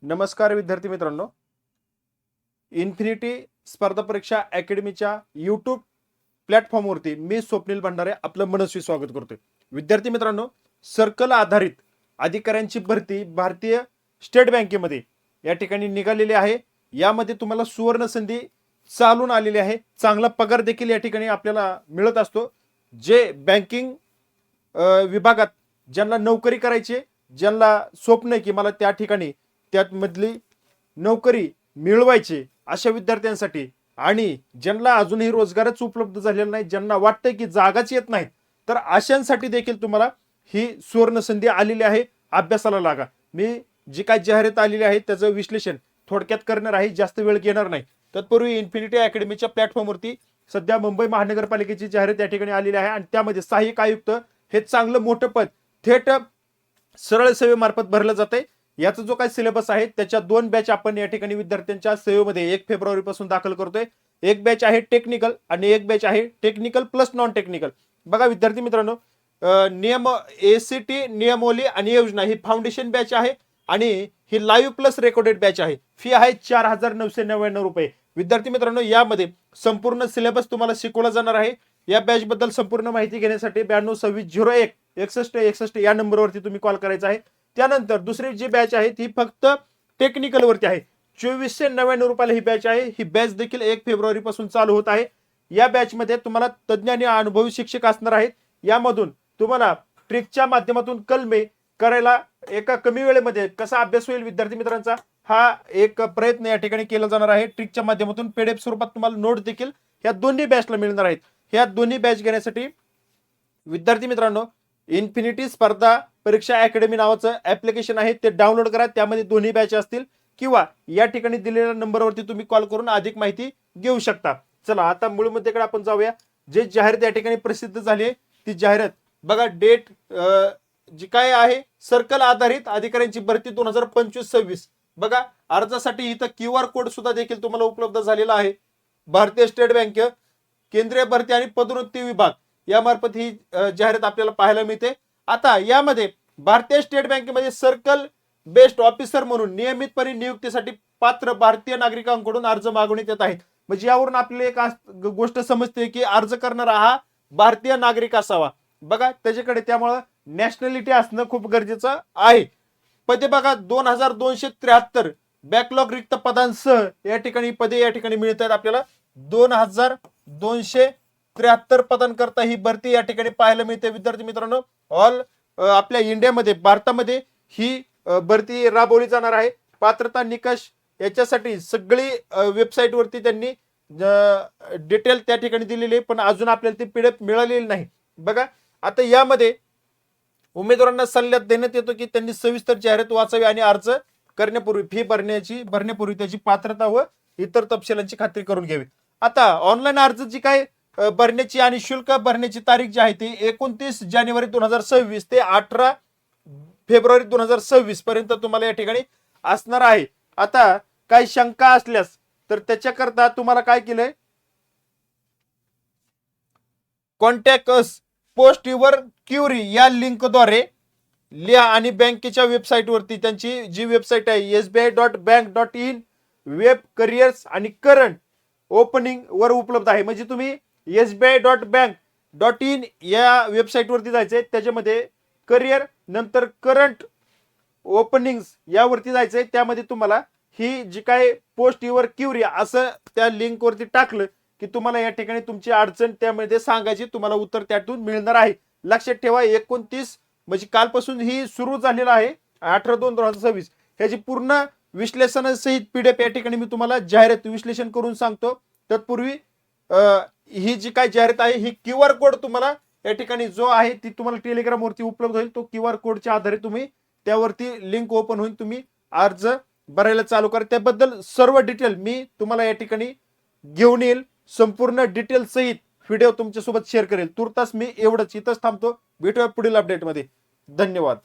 नमस्कार विद्यार्थी मित्रांनो, इन्फिनिटी स्पर्धा परीक्षा अकॅडमीच्या यूट्यूब प्लॅटफॉर्मवरती मी स्वप्नील भंडारे आपलं मनस्वी स्वागत करतोय. विद्यार्थी मित्रांनो, सर्कल आधारित अधिकाऱ्यांची भरती भारतीय स्टेट बँकेमध्ये या ठिकाणी निघालेली आहे. यामध्ये तुम्हाला सुवर्ण संधी चालून आलेली आहे. चांगला पगार देखील या ठिकाणी आपल्याला मिळत असतो. जे बँकिंग विभागात ज्यांना नोकरी करायची, ज्यांना स्वप्न आहे की मला त्या ठिकाणी त्यामधली नोकरी मिळवायची, अशा विद्यार्थ्यांसाठी आणि ज्यांना अजूनही रोजगारच उपलब्ध झालेला नाही, ज्यांना वाटतंय की जागाच येत नाहीत, तर अशांसाठी देखील तुम्हाला ही सुवर्ण संधी आलेली आहे. अभ्यासाला लागा. मी जी काय जाहिरात आलेली आहे त्याचं विश्लेषण थोडक्यात करणार आहे, जास्त वेळ घेणार नाही. तत्पूर्वी इन्फिनिटी अकॅडमीच्या प्लॅटफॉर्मवरती सध्या मुंबई महानगरपालिकेची जाहिरात या ठिकाणी आलेली आहे आणि त्यामध्ये सहाय्यक आयुक्त हे चांगलं मोठं पद थेट सरळ सेवेमार्फत भरलं जाते. याचा जो काही सिलेबस आहे त्याच्या 2 बॅच आपण या ठिकाणी विद्यार्थ्यांच्या सेवेमध्ये 1 फेब्रुवारी पासून दाखल करतोय. एक बॅच आहे टेक्निकल आणि एक बॅच आहे टेक्निकल प्लस नॉन टेक्निकल. बघा विद्यार्थी मित्रांनो, नियम एसीटी नियमावली आणि योजना ही फाउंडेशन बॅच आहे आणि ही लाईव्ह प्लस रेकॉर्डेड बॅच आहे. फी आहे 4,999 रुपये. विद्यार्थी मित्रांनो, यामध्ये संपूर्ण सिलेबस तुम्हाला शिकवला जाणार आहे. या बॅच बद्दल संपूर्ण माहिती घेण्यासाठी 922601 6161 या नंबरवरती तुम्ही कॉल करायचा आहे. त्यानंतर दुसरी जी बॅच आहे ती फक्त टेक्निकल वरती आहे. 2499 रुपयाला ही बॅच आहे. ही बॅच देखील 1 फेब्रुवारी पासून चालू होत आहे. या बॅच मध्ये तुम्हाला तज्ञ आणि अनुभवी शिक्षक असणार आहेत. यामधून तुम्हाला ट्रिकच्या माध्यमातून कलमे करायला एका कमी वेळेमध्ये कसा अभ्यास होईल विद्यार्थी मित्रांचा, हा एक प्रयत्न या ठिकाणी केला जाणार आहे. ट्रिकच्या माध्यमातून पीडीएफ स्वरूपात तुम्हाला नोट देखील या दोन्ही बॅचला मिळणार आहेत. ह्या दोन्ही बॅच घेण्यासाठी विद्यार्थी मित्रांनो, इन्फिनिटी स्पर्धा परीक्षा अकॅडमी नावाचं ऍप्लिकेशन आहे, ते डाउनलोड करा. त्यामध्ये दोन्ही बॅच असतील किंवा या ठिकाणी दिलेल्या नंबरवरती तुम्ही कॉल करून अधिक माहिती घेऊ शकता. चला आता मूळ मुद्द्याकडे आपण जाऊया. जे जाहिरात या ठिकाणी प्रसिद्ध झाली आहे ती जाहिरात बघा. डेट जी काय आहे, सर्कल आधारित अधिकाऱ्यांची भरती 2025-26. बघा, अर्जासाठी इथं QR कोड सुद्धा देखील तुम्हाला उपलब्ध झालेला आहे. भारतीय स्टेट बँक केंद्रीय भरती आणि पदोन्नती विभाग यामार्फत ही जाहिरात आपल्याला पाहायला मिळते. आता यामध्ये भारतीय स्टेट बँकेमध्ये सर्कल बेस्ड ऑफिसर म्हणून नियमितपणे नियुक्तीसाठी पात्र भारतीय नागरिकांकडून अर्ज मागवण्यात येत आहेत. म्हणजे यावरून आपल्याला एक गोष्ट समजते की अर्ज करणारा हा भारतीय नागरिक असावा. बघा, त्याच्याकडे त्यामुळे नॅशनॅलिटी असणं खूप गरजेचं आहे. पदे बघा 2273 बॅकलॉग रिक्त पदांसह या ठिकाणी पदे या ठिकाणी मिळत आहेत आपल्याला. 2273 पदांकरता ही भरती या ठिकाणी पाहायला मिळते. विद्यार्थी मित्रांनो, ऑल आपल्या इंडियामध्ये भारतामध्ये ही भरती राबवली जाणार आहे. पात्रता निकष याच्यासाठी सगळी वेबसाईट वरती त्यांनी डिटेल त्या ठिकाणी दिलेली आहे, पण अजून आपल्याला ती पीडीएफ मिळालेली नाही. बघा, आता यामध्ये उमेदवारांना सल्ला देण्यात येतो की त्यांनी सविस्तर जाहिरात वाचावी आणि अर्ज करण्यापूर्वी फी भरण्यापूर्वी त्याची पात्रता व इतर तपशिलांची खात्री करून घ्यावी. आता ऑनलाईन अर्ज जी काय भरण्याची आणि शुल्क भरण्याची तारीख जी आहे ती 29 जानेवारी 2026 ते 18 फेब्रुवारी 2026 पर्यंत तुम्हाला या ठिकाणी असणार आहे. आता काही शंका असल्यास तर त्याच्याकरता तुम्हाला काय केलंय, contact us post your query या लिंकद्वारे लिहा आणि बँकेच्या वेबसाईटवरती त्यांची जी वेबसाईट आहे SBI.bank.in वेब करिअर्स आणि करंट ओपनिंग वर उपलब्ध आहे. म्हणजे तुम्ही SBI.bank.in या वेबसाईटवरती जायचंय, त्याच्यामध्ये करिअर नंतर करंट ओपनिंग्स यावरती जायचंय. त्यामध्ये तुम्हाला ही जी काय पोस्ट युअर क्युरी असं त्या लिंक वरती टाकलं की तुम्हाला या ठिकाणी तुमची अडचण त्यामध्ये सांगायची, तुम्हाला उत्तर त्यातून मिळणार आहे. लक्षात ठेवा, 29 म्हणजे कालपासून ही सुरू झालेला आहे. 18/2/2026 ह्याची पूर्ण विश्लेषणासहित पीडीएफ या ठिकाणी मी तुम्हाला जाहिरात विश्लेषण करून सांगतो. तत्पूर्वी ही जी काय जाहिरात आहे ही QR कोड तुम्हाला या ठिकाणी जो आहे ती तुम्हाला टेलिग्राम वरती उपलब्ध होईल. तो QR कोडच्या आधारे तुम्ही त्यावरती लिंक ओपन होईल, तुम्ही अर्ज भरायला चालू करा. त्याबद्दल सर्व डिटेल मी तुम्हाला या ठिकाणी घेऊन येईल. संपूर्ण डिटेल सहित व्हिडिओ तुमच्यासोबत शेअर करेल. तुर्तास मी एवढंच इथंच थांबतो. भेटूया पुढील अपडेटमध्ये. धन्यवाद.